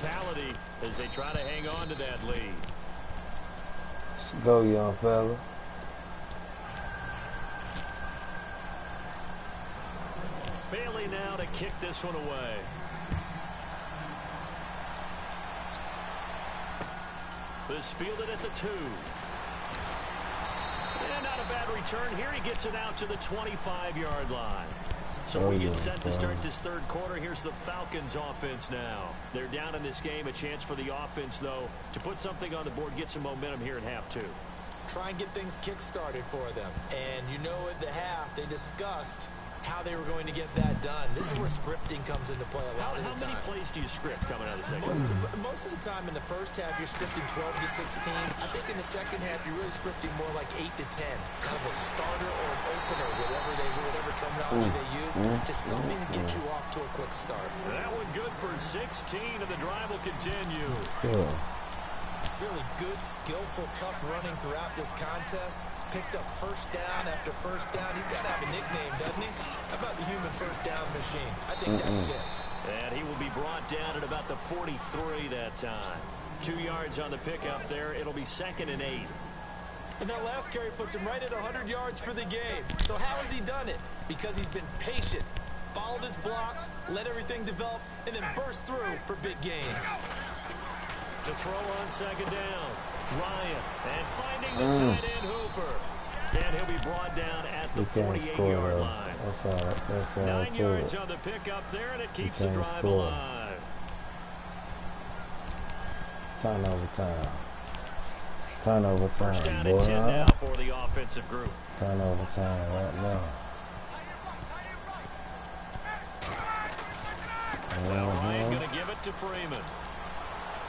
mentality as they try to hang on to that lead. Let's go, young fella. Bailey now to kick this one away. This fielded at the 2. And not a bad return here. He gets it out to the 25-yard line. So we get set to start this third quarter. Here's the Falcons offense now. They're down in this game. A chance for the offense, though, to put something on the board, get some momentum here in half 2. Try and get things kick-started for them. And you know at the half, they discussed how they were going to get that done. This is where scripting comes into play a lot of the time. How many plays do you script coming out of the second? Most of the time in the first half, you're scripting 12 to 16. I think in the second half, you're really scripting more like 8 to 10. Kind of a starter or an opener, whatever terminology they use. Just something to get you off to a quick start. That one good for 16, and the drive will continue. Really good, skillful, tough running throughout this contest. Picked up first down after first down. He's got to have a nickname, doesn't he? How about the human first down machine? I think that fits. And he will be brought down at about the 43 that time. 2 yards on the pickup there. It'll be 2nd and 8. And that last carry puts him right at 100 yards for the game. So how has he done it? Because he's been patient, followed his blocks, let everything develop, and then burst through for big gains. To throw on 2nd down. Ryan, and finding the tight end Hooper. And he'll be brought down at the 48-yard line. That's all 9 yards on the pickup there, and it keeps the drive alive. Turnover time, First down and 10 now for the offensive group. Turnover time right now. Well, Ryan going to give it to Freeman.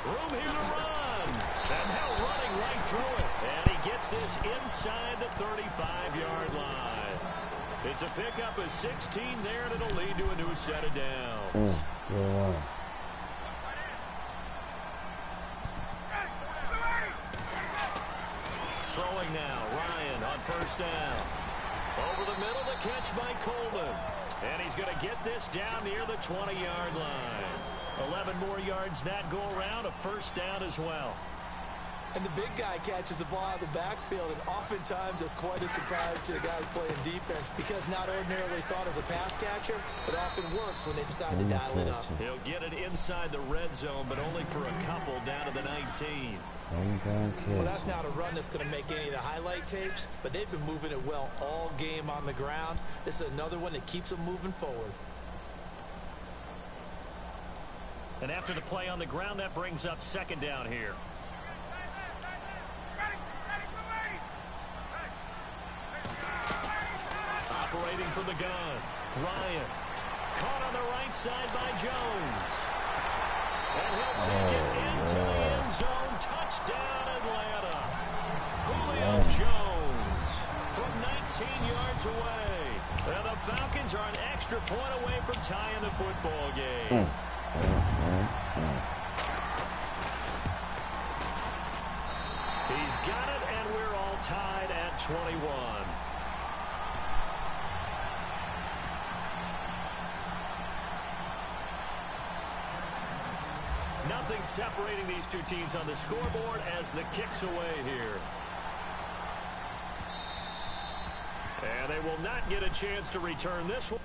Room here to run. And now running right through it. And he gets this inside the 35-yard line. It's a pickup of 16 there, and it'll lead to a new set of downs. Throwing now. Ryan on first down. Over the middle, the catch by Coleman. And he's going to get this down near the 20-yard line. 11 more yards that go around, a first down as well. And the big guy catches the ball out of the backfield, and oftentimes that's quite a surprise to the guys playing defense because not ordinarily thought as a pass catcher, but often works when they decide to dial it up. He'll get it inside the red zone, but only for a couple down to the 19. Well, that's not a run that's going to make any of the highlight tapes, but they've been moving it well all game on the ground. This is another one that keeps them moving forward. And after the play on the ground, that brings up 2nd down here. Operating from the gun. Ryan. Caught on the right side by Jones. And he'll take it into the end zone. Touchdown, Atlanta. Julio Jones from 19 yards away. And the Falcons are an extra point away from tying the football game. He's got it, and we're all tied at 21. Nothing separating these two teams on the scoreboard as the kick's away here. And they will not get a chance to return this one.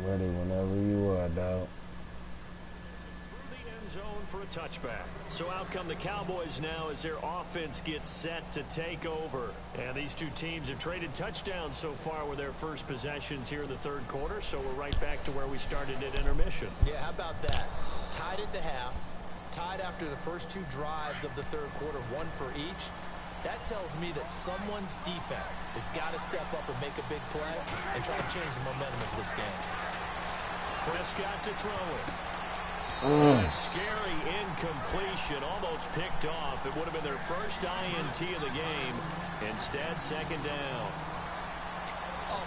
Ready whenever you are, dog. Through the end zone for a touchback. So out come the Cowboys now as their offense gets set to take over. And these two teams have traded touchdowns so far with their first possessions here in the third quarter. So we're right back to where we started at intermission. Yeah, how about that? Tied at the half, tied after the first 2 drives of the third quarter, 1 for each. That tells me that someone's defense has got to step up and make a big play and try to change the momentum of this game. Prescott to throw it. A scary incompletion, almost picked off. It would have been their first INT of the game. Instead, 2nd down.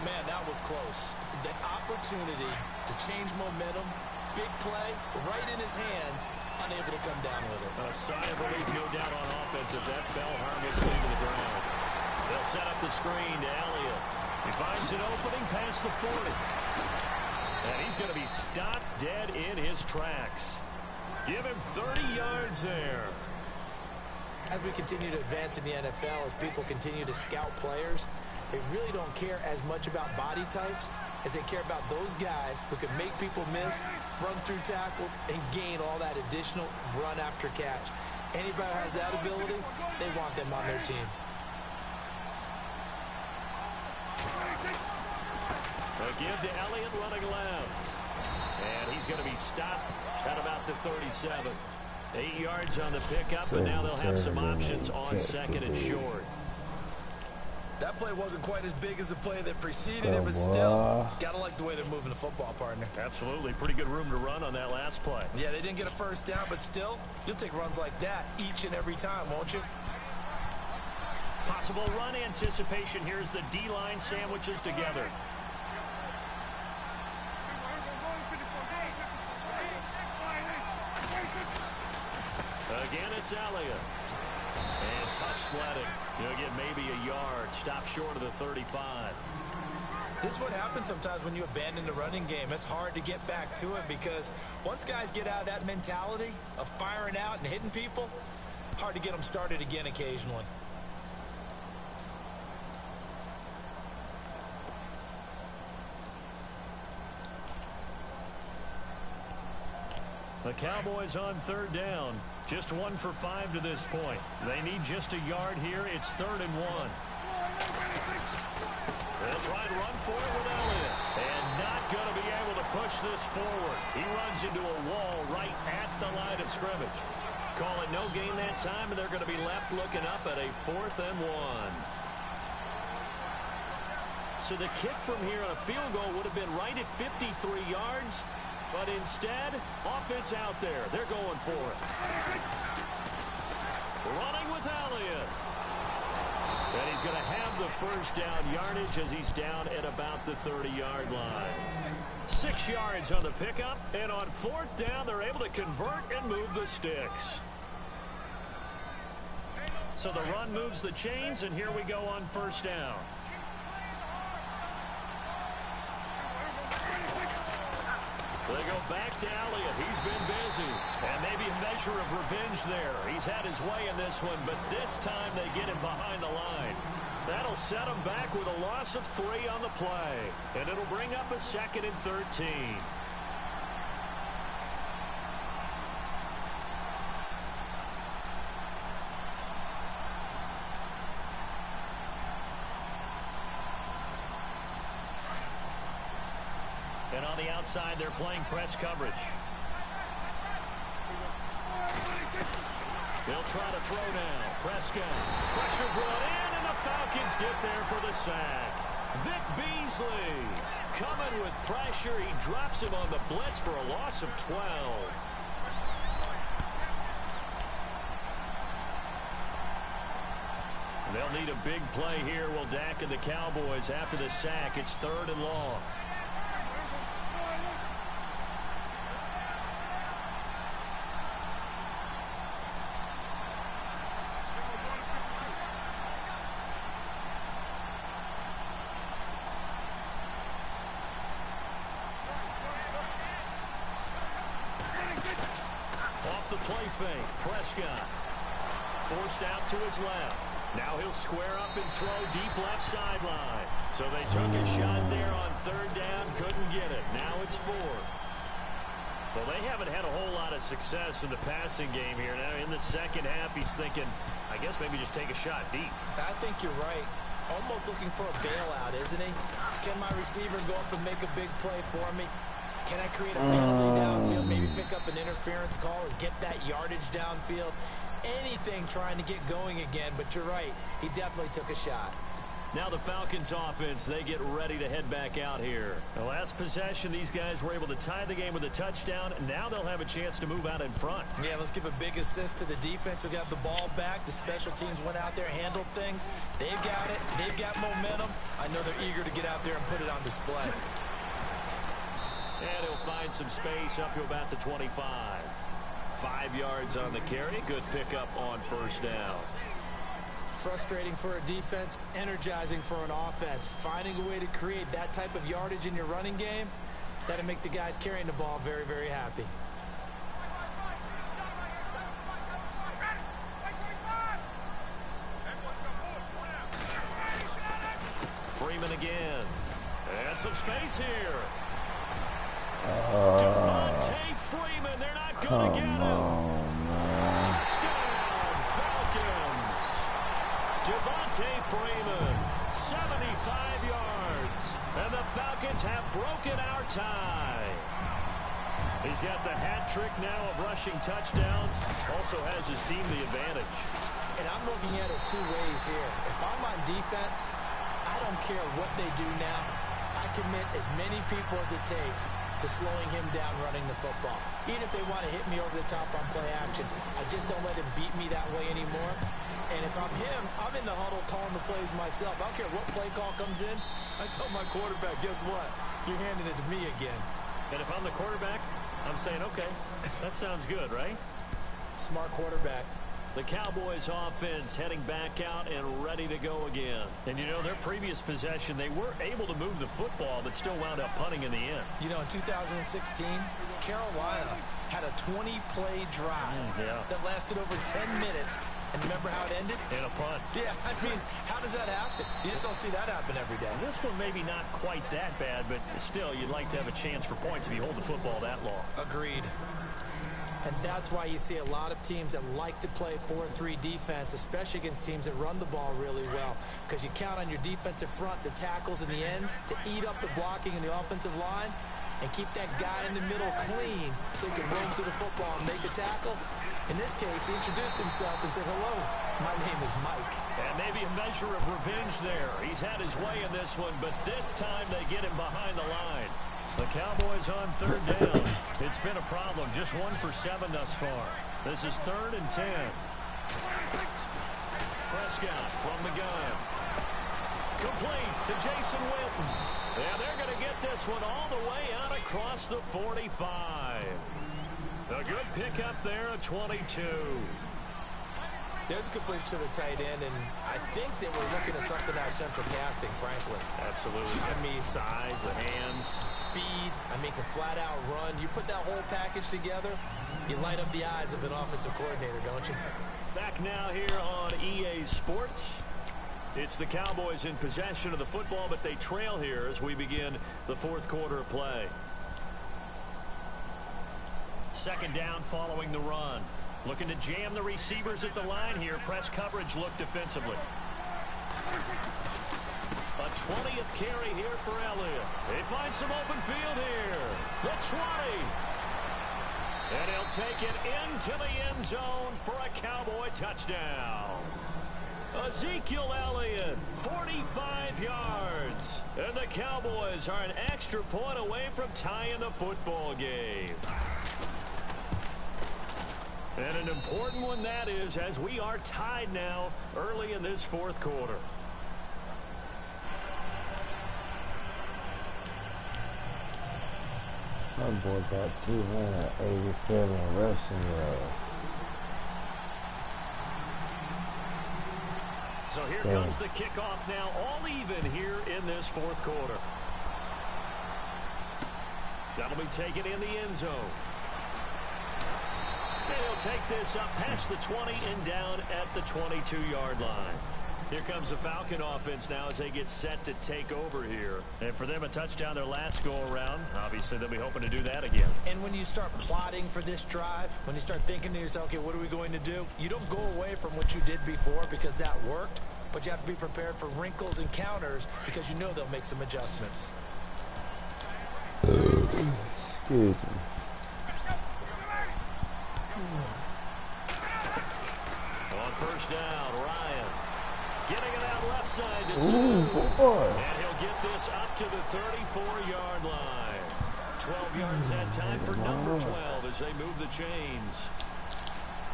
man, that was close. The opportunity to change momentum, big play, right in his hands, unable to come down with it. A sigh of relief, no doubt, on offense if that fell harmlessly to the ground. They'll set up the screen to Elliott. He finds an opening past the 40. And he's going to be stopped dead in his tracks. Give him 30 yards there. As we continue to advance in the NFL, as people continue to scout players, they really don't care as much about body types as they care about those guys who can make people miss, run through tackles, and gain all that additional run after catch. Anybody who has that ability, they want them on their team. A give to Elliott running left. And he's going to be stopped at about the 37. 8 yards on the pickup, but now they'll have some options on second and short. That play wasn't quite as big as the play that preceded it, but still, gotta like the way they're moving the football, partner. Absolutely. Pretty good room to run on that last play. Yeah, they didn't get a first down, but still, you'll take runs like that each and every time, won't you? Possible run anticipation here as the D-line sandwiches together. Again, it's Elliott. And tough sledding. He'll get maybe a yard. Stop short of the 35. This is what happens sometimes when you abandon the running game. It's hard to get back to it because once guys get out of that mentality of firing out and hitting people, hard to get them started again occasionally. The Cowboys on third down. Just 1 for 5 to this point. They need just a yard here. It's 3rd and 1. They'll try to run for it with Elliott. And not going to be able to push this forward. He runs into a wall right at the line of scrimmage. Call it no gain that time, and they're going to be left looking up at a 4th and 1. So the kick from here on a field goal would have been right at 53 yards. But instead, offense out there. They're going for it. Running with Elliott. And he's going to have the first down yardage as he's down at about the 30-yard line. 6 yards on the pickup. And on 4th down, they're able to convert and move the sticks. So the run moves the chains, and here we go on 1st down. They go back to Elliott. He's been busy. And maybe a measure of revenge there. He's had his way in this one, but this time they get him behind the line. That'll set him back with a loss of 3 on the play. And it'll bring up a 2nd and 13. And on the outside, they're playing press coverage. They'll try to throw now. Prescott. Pressure brought in, and the Falcons get there for the sack. Vic Beasley coming with pressure. He drops him on the blitz for a loss of 12. They'll need a big play here. Will Dak and the Cowboys after the sack. It's 3rd and long. Play fake. Prescott forced out to his left. Now he'll square up and throw deep left sideline. So they took a shot there on 3rd down. Couldn't get it. Now it's 4th. Well, they haven't had a whole lot of success in the passing game here. Now in the second half, he's thinking, I guess maybe just take a shot deep. I think you're right. Almost looking for a bailout, isn't he? Can my receiver go up and make a big play for me? Can I create a penalty downfield, maybe pick up an interference call or get that yardage downfield? Anything trying to get going again, but you're right. He definitely took a shot. Now the Falcons offense, they get ready to head back out here. The last possession, these guys were able to tie the game with a touchdown. Now they'll have a chance to move out in front. Yeah, let's give a big assist to the defense who got the ball back. The special teams went out there, handled things. They've got it. They've got momentum. I know they're eager to get out there and put it on display. And he'll find some space up to about the 25. 5 yards on the carry. Good pickup on first down. Frustrating for a defense, energizing for an offense. Finding a way to create that type of yardage in your running game, that'll make the guys carrying the ball very, very happy. Freeman again. And some space here. Devontae Freeman, they're not going to get him. Touchdown, Falcons. Devontae Freeman, 75 yards. And the Falcons have broken our tie. He's got the hat trick now of rushing touchdowns. Also has his team the advantage. And I'm looking at it two ways here. If I'm on defense, I don't care what they do now. I commit as many people as it takes to slowing him down running the football. Even if they want to hit me over the top on play action, I just don't let him beat me that way anymore. And if I'm him, I'm in the huddle calling the plays myself. I don't care what play call comes in. I tell my quarterback, guess what? You're handing it to me again. And if I'm the quarterback, I'm saying, okay, that sounds good, right? Smart quarterback. The Cowboys offense heading back out and ready to go again. And you know, their previous possession, they were able to move the football, but still wound up punting in the end. You know, in 2016, Carolina had a 20-play drive that lasted over 10 minutes. And remember how it ended? In a punt. Yeah, I mean, how does that happen? You just don't see that happen every day. This one maybe not quite that bad, but still, you'd like to have a chance for points if you hold the football that long. Agreed. And that's why you see a lot of teams that like to play 4-3 defense, especially against teams that run the ball really well. Because you count on your defensive front, the tackles and the ends, to eat up the blocking in the offensive line and keep that guy in the middle clean so he can roam to the football and make a tackle. In this case, he introduced himself and said, hello, my name is Mike. And maybe a measure of revenge there. He's had his way in this one, but this time they get him behind the line. The Cowboys on third down. It's been a problem. Just 1 for 7 thus far. This is 3rd and 10. Prescott from the gun. Complete to Jason Witten. And they're going to get this one all the way out across the 45. A good pickup there at 22. There's a completion to the tight end, and I think that we're looking at something out of central casting, frankly. Absolutely. I mean, size, the hands. Speed. I mean, can flat out run. You put that whole package together, you light up the eyes of an offensive coordinator, don't you? Back now here on EA Sports. It's the Cowboys in possession of the football, but they trail here as we begin the 4th quarter of play. 2nd down following the run. Looking to jam the receivers at the line here. Press coverage look defensively. A 20th carry here for Elliott. They find some open field here. The 20. And he'll take it into the end zone for a Cowboy touchdown. Ezekiel Elliott, 45 yards. And the Cowboys are an extra point away from tying the football game. And an important one that is, as we are tied now early in this 4th quarter. My boy got 287 rushing yards. So here comes the kickoff now, all even here in this 4th quarter. That'll be taken in the end zone. And he'll take this up past the 20 and down at the 22-yard line. Here comes the Falcon offense now as they get set to take over here. And for them, a touchdown their last go-around. Obviously, they'll be hoping to do that again. And when you start plotting for this drive, when you start thinking to yourself, okay, what are we going to do? You don't go away from what you did before because that worked, but you have to be prepared for wrinkles and counters because you know they'll make some adjustments. Excuse me. On first down, Ryan. Getting it out left side to Ooh, boy. and he'll get this up to the 34-yard line. 12 yards that time for number 12 as they move the chains.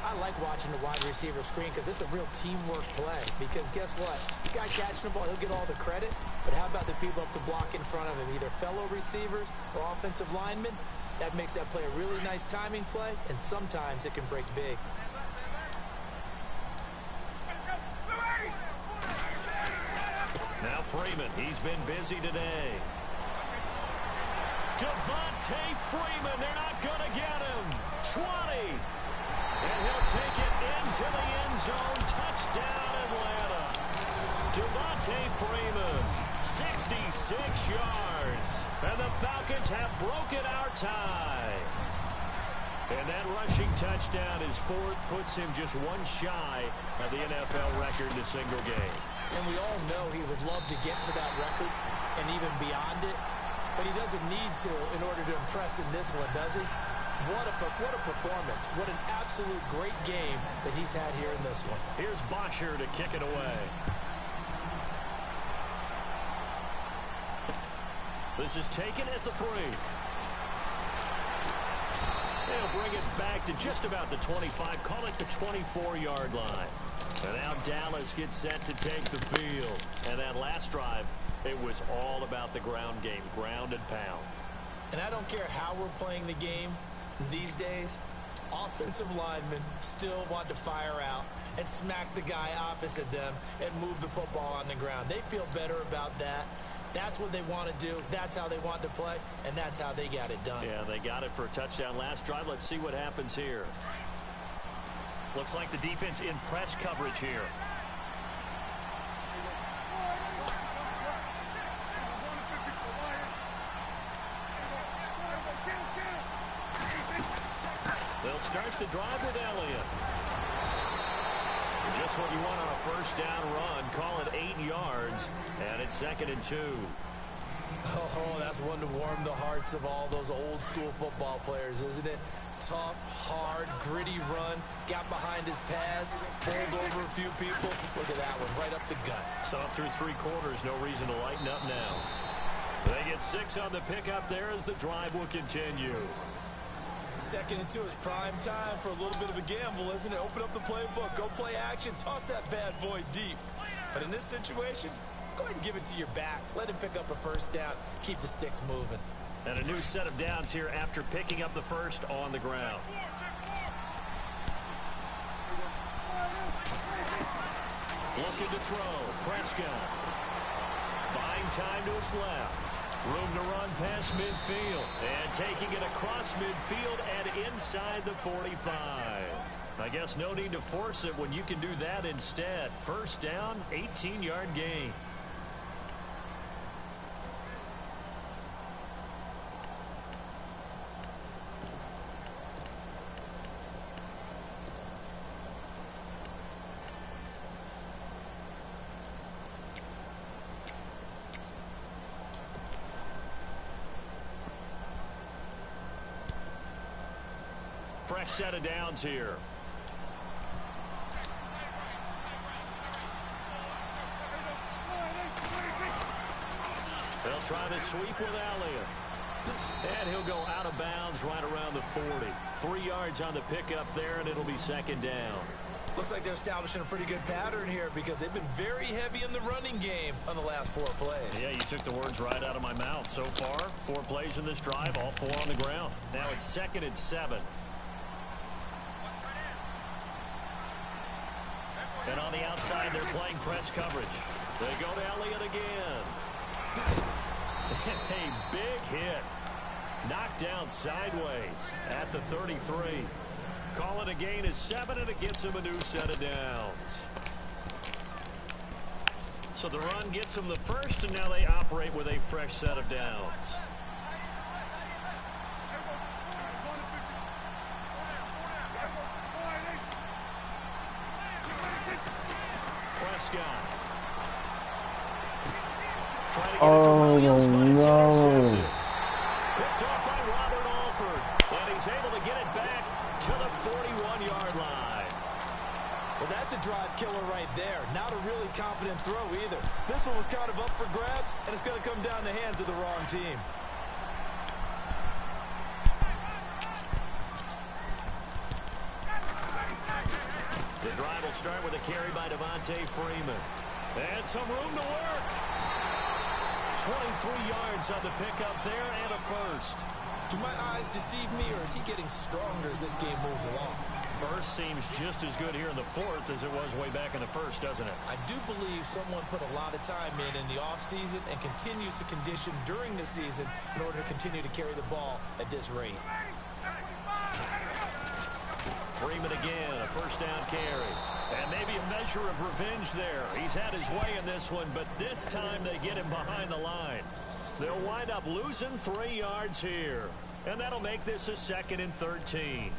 I like watching the wide receiver screen because it's a real teamwork play. Because guess what? The guy catching the ball, he'll get all the credit. But how about the people up to block in front of him, either fellow receivers or offensive linemen? That makes that play a really nice timing play, and sometimes it can break big. Now Freeman, he's been busy today. Devontae Freeman, they're not going to get him. 20. And he'll take it into the end zone. Touchdown, Atlanta. Devontae Freeman, 66 yards. And the Falcons have broken our tie. And that rushing touchdown is fourth, puts him just one shy of the NFL record in a single game. And we all know he would love to get to that record and even beyond it. But he doesn't need to in order to impress in this one, does he? What a performance. What an absolute great game that he's had here in this one. Here's Bosher to kick it away. This is taken at the 3. They'll bring it back to just about the 25. Call it the 24-yard line. And now Dallas gets set to take the field. And that last drive, it was all about the ground game, ground and pound. And I don't care how we're playing the game these days, offensive linemen still want to fire out and smack the guy opposite them and move the football on the ground. They feel better about that. That's what they want to do. That's how they want to play, and that's how they got it done. Yeah, they got it for a touchdown last drive. Let's see what happens here. Looks like the defense in press coverage here. They'll start the drive with Elliott. Just what you want on a first down run. Call it 8 yards, and it's 2nd and 2. Oh, that's one to warm the hearts of all those old school football players, isn't it? Tough, hard, gritty run. Got behind his pads, bowled over a few people. Look at that one, right up the gut. So up through 3 quarters, no reason to lighten up now. They get 6 on the pickup there as the drive will continue. 2nd and 2 is prime time for a little bit of a gamble, isn't it? Open up the playbook, go play action, toss that bad boy deep. But in this situation, go ahead and give it to your back. Let him pick up a first down, keep the sticks moving. And a new set of downs here after picking up the first on the ground. Looking to throw. Prescott. Buying time to his left. Room to run past midfield. And taking it across midfield and inside the 45. I guess no need to force it when you can do that instead. First down, 18-yard gain. Fresh set of downs here. They'll try the sweep with Elliott. And he'll go out of bounds right around the 40. 3 yards on the pickup there, and it'll be 2nd down. Looks like they're establishing a pretty good pattern here because they've been very heavy in the running game on the last 4 plays. Yeah, you took the words right out of my mouth. So far, 4 plays in this drive, all 4 on the ground. Now it's 2nd and 7. And on the outside, they're playing press coverage. They go to Elliott again. A big hit. Knocked down sideways at the 33. Call it a gain of 7, and it gets him a new set of downs. So the run gets them the first, and now they operate with a fresh set of downs. Prescott. Oh, no. Picked off by Robert Alford, and he's able to get it back to the 41-yard line. Well, that's a a drive killer right there. Not a really confident throw either. This one was kind of up for grabs, and it's going to come down the hands of the wrong team. The drive will start with a carry by Devontae Freeman. And some room to work. 23 yards on the pickup there and a first. Do my eyes deceive me, or is he getting stronger as this game moves along? Burst seems just as good here in the fourth as it was way back in the first, doesn't it? I do believe someone put a lot of time in the offseason and continues to condition during the season in order to continue to carry the ball at this rate. Freeman again, a first down carry. And maybe a measure of revenge there. He's had his way in this one, but this time they get him behind the line. They'll wind up losing 3 yards here. And that'll make this a 2nd and 13.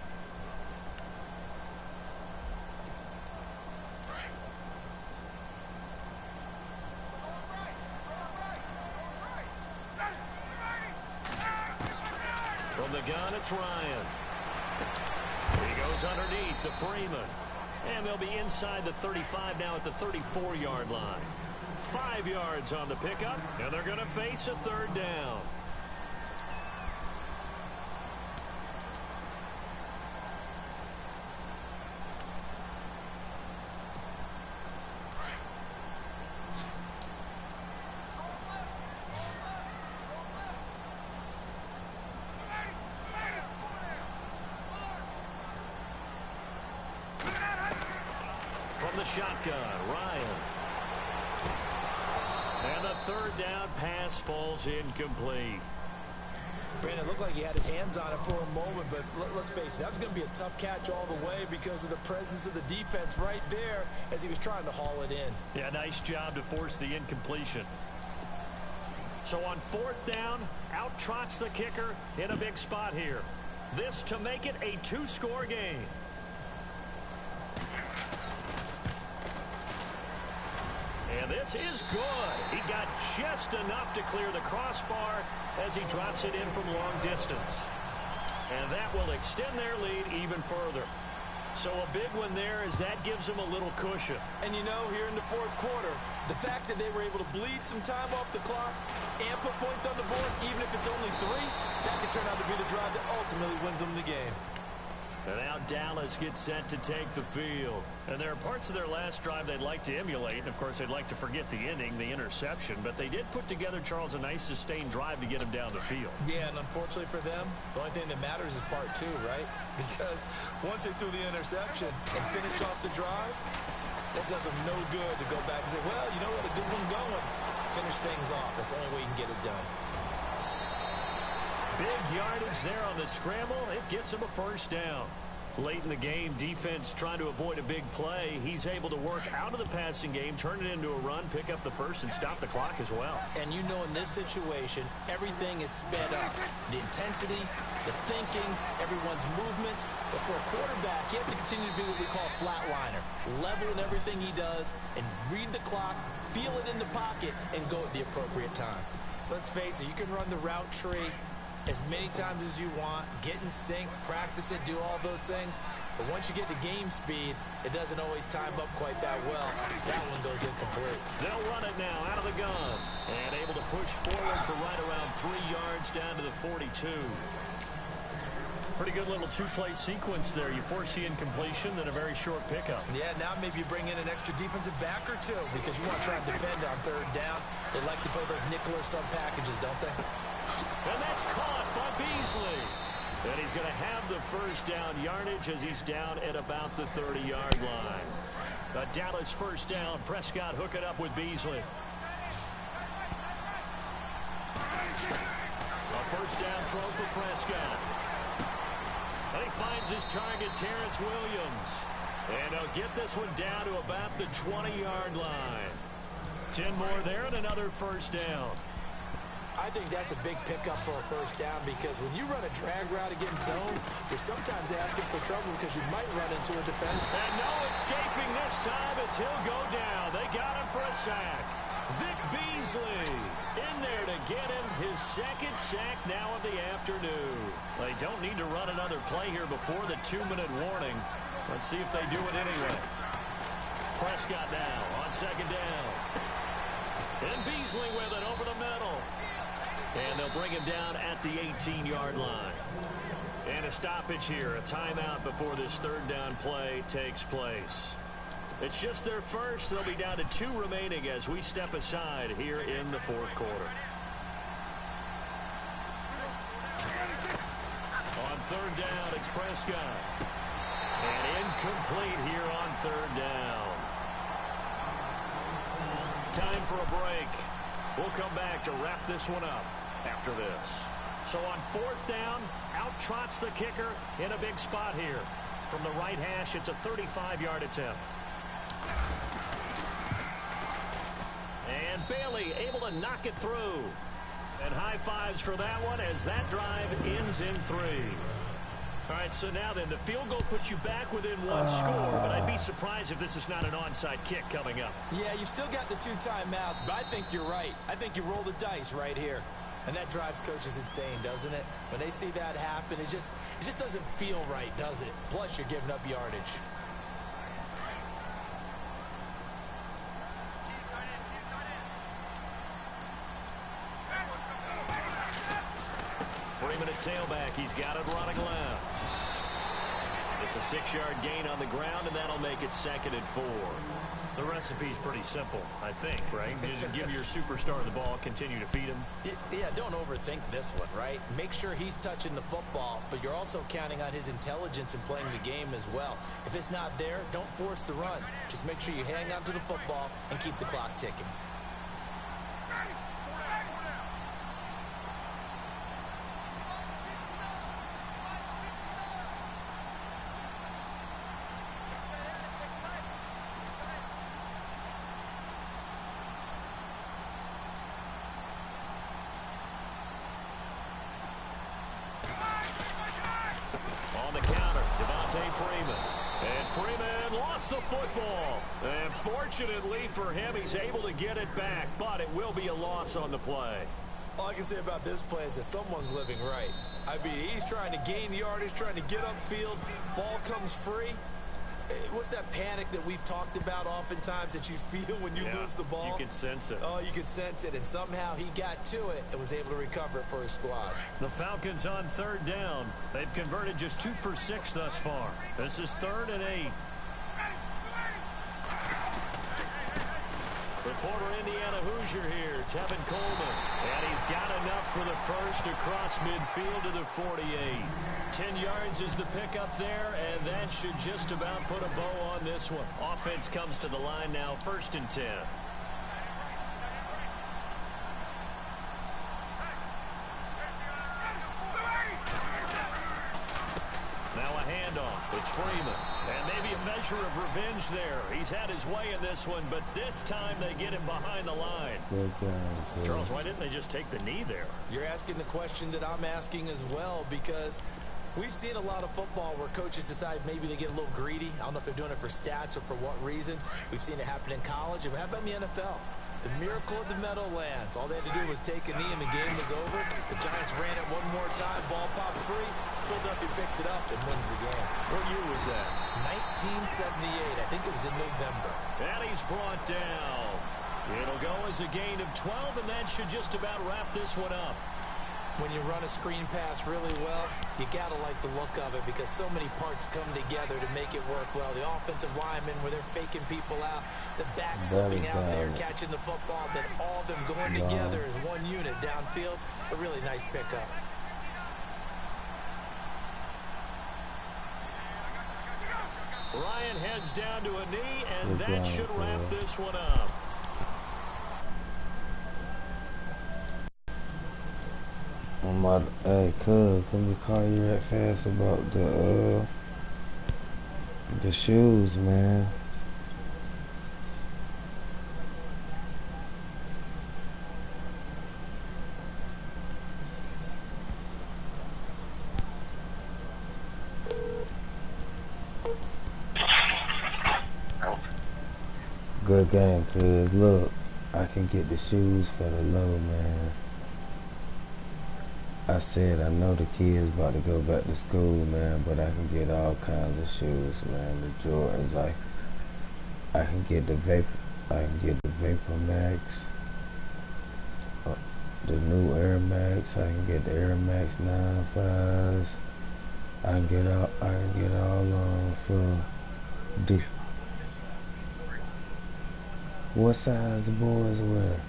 From the gun, it's Ryan. He goes underneath to Freeman. And they'll be inside the 35 now at the 34-yard line. 5 yards on the pickup, and they're going to face a 3rd down. From the shotgun, Ryan. And the 3rd down pass falls incomplete. Brandon, it looked like he had his hands on it for a moment, but let's face it, that was going to be a tough catch all the way because of the presence of the defense right there as he was trying to haul it in. Yeah, nice job to force the incompletion. So on 4th down, out trots the kicker in a big spot here. This to make it a 2-score game. And this is good. He got just enough to clear the crossbar as he drops it in from long distance. And that will extend their lead even further. So a big one there as that gives them a little cushion. And you know, here in the 4th quarter, the fact that they were able to bleed some time off the clock and put points on the board, even if it's only 3, that could turn out to be the drive that ultimately wins them the game. And now Dallas gets set to take the field. And there are parts of their last drive they'd like to emulate. And, of course, they'd like to forget the inning, the interception. But they did put together, Charles, a nice sustained drive to get them down the field. Yeah, and unfortunately for them, the only thing that matters is part 2, right? Because once they threw the interception and finished off the drive, that does them no good to go back and say, well, you know what, a good one going. Finish things off. That's the only way you can get it done. Big yardage there on the scramble. It gets him a first down. Late in the game, defense trying to avoid a big play. He's able to work out of the passing game, turn it into a run, pick up the first, and stop the clock as well. And you know in this situation, everything is sped up. The intensity, the thinking, everyone's movement. But for a quarterback, he has to continue to be what we call a flatliner. Level in everything he does and read the clock, feel it in the pocket, and go at the appropriate time. Let's face it, you can run the route tree as many times as you want, get in sync, practice it, do all those things. But once you get to game speed, it doesn't always time up quite that well. That one goes incomplete. They'll run it now out of the gun. And able to push forward for right around 3 yards down to the 42. Pretty good little 2-play sequence there. You force the incompletion, then a very short pickup. Yeah, now maybe you bring in an extra defensive back or 2 because you want to try and defend on 3rd down. They like to play those nickel or sub packages, don't they? And that's caught by Beasley. And he's going to have the first down yardage as he's down at about the 30-yard line. A Dallas first down. Prescott hook it up with Beasley. A first down throw for Prescott. And he finds his target, Terrence Williams. And he'll get this one down to about the 20-yard line. 10 more there and another first down. I think that's a big pickup for a first down because when you run a drag route against zone, you're sometimes asking for trouble because you might run into a defender. And no escaping this time as he'll go down. They got him for a sack. Vic Beasley in there to get him his 2nd sack now of the afternoon. They don't need to run another play here before the 2-minute warning. Let's see if they do it anyway. Prescott now on second down. And Beasley with it over the middle. And they'll bring him down at the 18-yard line. And a stoppage here, a timeout before this third down play takes place. It's just their first. They'll be down to 2 remaining as we step aside here in the fourth quarter. On third down, it's Prescott. And incomplete here on third down. Time for a break. We'll come back to wrap this one up after this. So on fourth down, out trots the kicker in a big spot here. From the right hash, it's a 35-yard attempt. And Bailey able to knock it through. And high fives for that one as that drive ends in 3. All right, so now then, the field goal puts you back within 1 score, but I'd be surprised if this is not an onside kick coming up. Yeah, you still got the 2 timeouts, but I think you're right. I think you roll the dice right here. And that drives coaches insane, doesn't it? When they see that happen, it just doesn't feel right, does it? Plus, you're giving up yardage. Freeman at tailback. He's got it running left. It's a 6-yard gain on the ground, and that'll make it 2nd and 4. The recipe's pretty simple, I think, right? Just give your superstar the ball, continue to feed him. Yeah, don't overthink this one, right? Make sure he's touching the football, but you're also counting on his intelligence in playing the game as well. If it's not there, don't force the run. Just make sure you hang on to the football and keep the clock ticking. Football. And fortunately for him, he's able to get it back, but it will be a loss on the play. All I can say about this play is that someone's living right. I mean, he's trying to gain yardage, trying to get upfield. Ball comes free. What's that panic that we've talked about oftentimes that you feel when you lose the ball? You can sense it. Oh, you can sense it, and somehow he got to it and was able to recover it for his squad. The Falcons on third down. They've converted just 2 for 6 thus far. This is 3rd and 8. The former Indiana Hoosier here, Tevin Coleman. And he's got enough for the first across midfield to the 48. 10 yards is the pickup there, and that should just about put a bow on this one. Offense comes to the line now, 1st and 10. Now a handoff. It's Freeman. And maybe a measure of revenge there. He's had his way in this one, but this time they get him behind the line. Charles, why didn't they just take the knee there? You're asking the question that I'm asking as well, because we've seen a lot of football where coaches decide maybe they get a little greedy. I don't know if they're doing it for stats or for what reason. We've seen it happen in college. And how about in the NFL? The miracle of the Meadowlands. All they had to do was take a knee and the game was over. The Giants ran it one more time. Ball popped free. Philadelphia picks it up and wins the game. What year was that? 1978. I think it was in November. And he's brought down. It'll go as a gain of 12, and that should just about wrap this one up. When you run a screen pass really well, you got to like the look of it because so many parts come together to make it work well. The offensive linemen, where they're faking people out, the back slipping out there, catching the football, then all of them going together as one unit downfield. A really nice pickup. Ryan heads down to a knee, and that should wrap this one up. Hey, cuz, let me call you right fast about the shoes, man. Good game, cuz. Look, I can get the shoes for the low, man. I said I know the kids about to go back to school, man, but I can get all kinds of shoes, man. The Jordans, like, I can get the Vapor Max, the new Air Max. I can get the Air Max 95s. I can get all of them for D. What size the boys wear?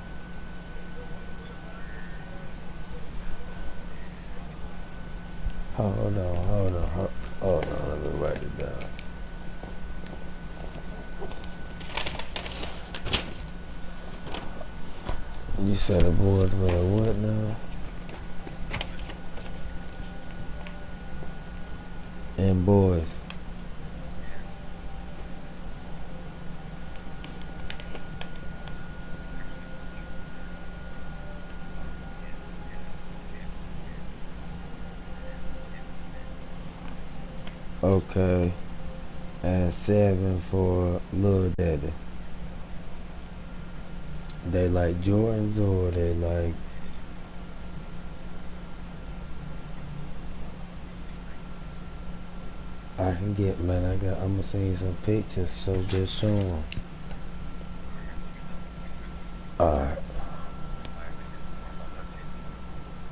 Hold on, let me write it down. You said the boys wear what now? And boys. Okay. And 7 for Lil Daddy. They like Jordans or they like... I can get, man, I'm gonna send you some pictures, so just show them. Alright.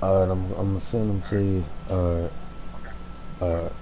Alright, I'm gonna send them to you. Alright. Alright.